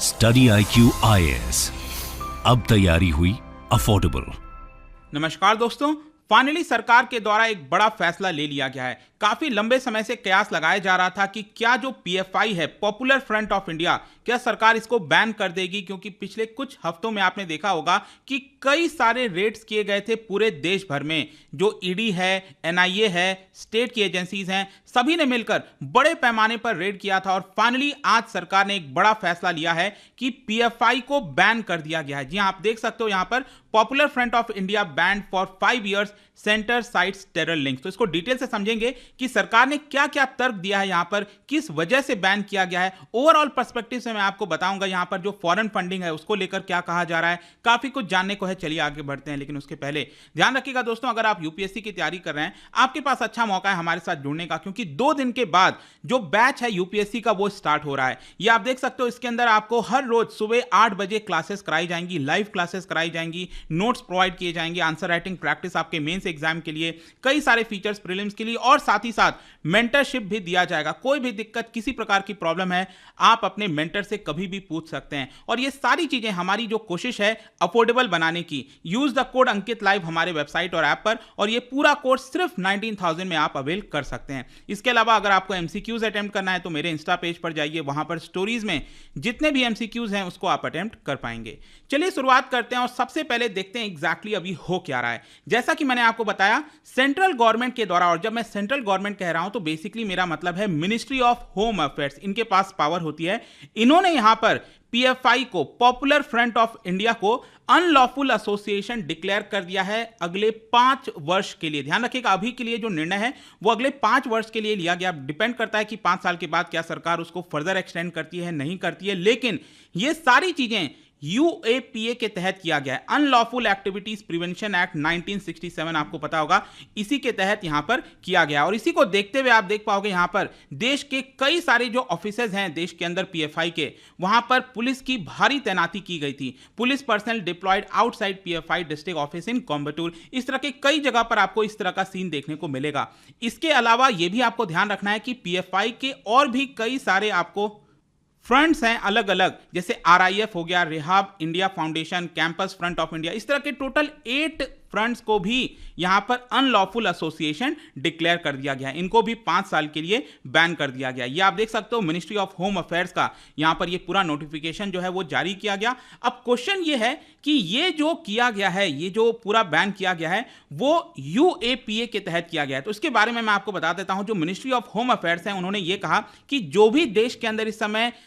Study IQ IAS, अब तैयारी हुई अफोर्डेबल। नमस्कार दोस्तों, फाइनली सरकार के द्वारा एक बड़ा फैसला ले लिया गया है। काफी लंबे समय से कयास लगाया जा रहा था कि क्या जो PFI है, पॉपुलर फ्रंट ऑफ इंडिया, क्या सरकार इसको बैन कर देगी, क्योंकि पिछले कुछ हफ्तों में आपने देखा होगा कि कई सारे रेड्स किए गए थे पूरे देश भर में। जो ईडी है, NIA है, स्टेट की एजेंसीज हैं, सभी ने मिलकर बड़े पैमाने पर रेड किया था और फाइनली आज सरकार ने एक बड़ा फैसला लिया है कि PFI को बैन कर दिया गया है। जी हां, आप देख सकते हो यहां पर popular front of India band for 5 years centre sites terror links. तो इसको डिटेल से समझेंगे कि सरकार ने क्या क्या तर्क दिया है, यहां पर किस वजह से बैन किया गया है। ओवरऑल पर्सपेक्टिव से मैं आपको बताऊंगा यहां पर जो फॉरेन फंडिंग है उसको लेकर क्या कहा जा रहा है। काफी कुछ जानने को है, चलिए आगे बढ़ते हैं। लेकिन उसके पहले ध्यान रखिएगा दोस्तों, अगर आप UPSC की तैयारी कर रहे हैं, आपके पास अच्छा मौका है हमारे साथ जुड़ने का, क्योंकि 2 दिन के बाद जो बैच है UPSC का वो स्टार्ट हो रहा है। ये आप देख सकते हो, इसके अंदर आपको हर रोज सुबह 8 बजे क्लासेस कराई जाएंगी, लाइव क्लासेस कराई जाएंगी, नोट्स प्रोवाइड किए जाएंगे, आंसर राइटिंग प्रैक्टिस आपके मेंस एग्जाम के लिए, कई सारे फीचर्स प्रीलिम्स के लिए, और साथ ही साथ मेंटरशिप भी दिया जाएगा। कोई भी दिक्कत, किसी प्रकार की प्रॉब्लम है, आप अपने मेंटर से कभी भी पूछ सकते हैं। और ये सारी चीजें हमारी जो कोशिश है अफोर्डेबल बनाने की, use the code Ankit live हमारे वेबसाइट और ऐप पर, और ये पूरा कोर्स सिर्फ 19,000 में आप अवेल कर सकते हैं। इसके अलावा अगर आपको MCQs अटेम्प्ट करना है तो मेरे इंस्टा पेज पर जाइए, वहां पर स्टोरीज में जितने भी MCQs हैं उसको आप अटेम्प्ट कर पाएंगे। चलिए शुरुआत करते हैं और सबसे पहले देखते हैं एग्जैक्टली अभी हो क्या रहा है। जैसा कि मैंने आपको बताया, सेंट्रल गवर्नमेंट के द्वारा, और जब मैं सेंट्रल गवर्नमेंट कह रहा हूं तो बेसिकली मेरा मतलब है मिनिस्ट्री ऑफ होम अफेयर्स, इनके पास पावर होती है। इन्होंने यहां पर PFI को, पॉपुलर फ्रंट ऑफ इंडिया को अनलॉफुल एसोसिएशन डिक्लेयर कर दिया है अगले 5 वर्ष के लिए। ध्यान रखिएगा, अभी के लिए जो निर्णय है वो अगले 5 वर्ष के लिए लिया गया। डिपेंड करता है कि 5 साल के बाद क्या सरकार उसको फर्दर एक्सटेंड करती है, नहीं करती है, लेकिन ये सारी चीजें UAPA के तहत किया गया है। अनलॉफुल एक्टिविटीज प्रिवेंशन एक्ट 1967, आपको पता होगा, इसी के तहत यहां पर किया गया। और इसी को देखते हुए आप देख पाओगे यहां पर देश के कई सारे जो ऑफिसेज हैं देश के अंदर PFI के, वहां पर पुलिस की भारी तैनाती की गई थी। Police personnel deployed outside PFI district office in Coimbatore. इस तरह के कई जगह पर आपको इस तरह का सीन देखने को मिलेगा। इसके अलावा यह भी आपको ध्यान रखना है कि PFI के और भी कई सारे आपको फ्रंट्स हैं अलग अलग, जैसे RIF हो गया, rehab India foundation, campus front of India, इस तरह के टोटल 8 फ्रंट्स को भी यहां पर अनलॉफुल एसोसिएशन डिक्लेयर कर दिया गया है। इनको भी 5 साल के लिए बैन कर दिया गया। ये आप देख सकते हो मिनिस्ट्री ऑफ होम अफेयर्स का यहां पर ये पूरा नोटिफिकेशन जो है वो जारी किया गया। अब क्वेश्चन ये है कि ये जो किया गया है, ये जो पूरा बैन किया गया है वो UAPA के तहत किया गया है। तो इसके बारे में मैं आपको बता देता हूं। जो मिनिस्ट्री ऑफ होम अफेयर्स है उन्होंने ये कहा कि जो भी देश के अंदर इस समय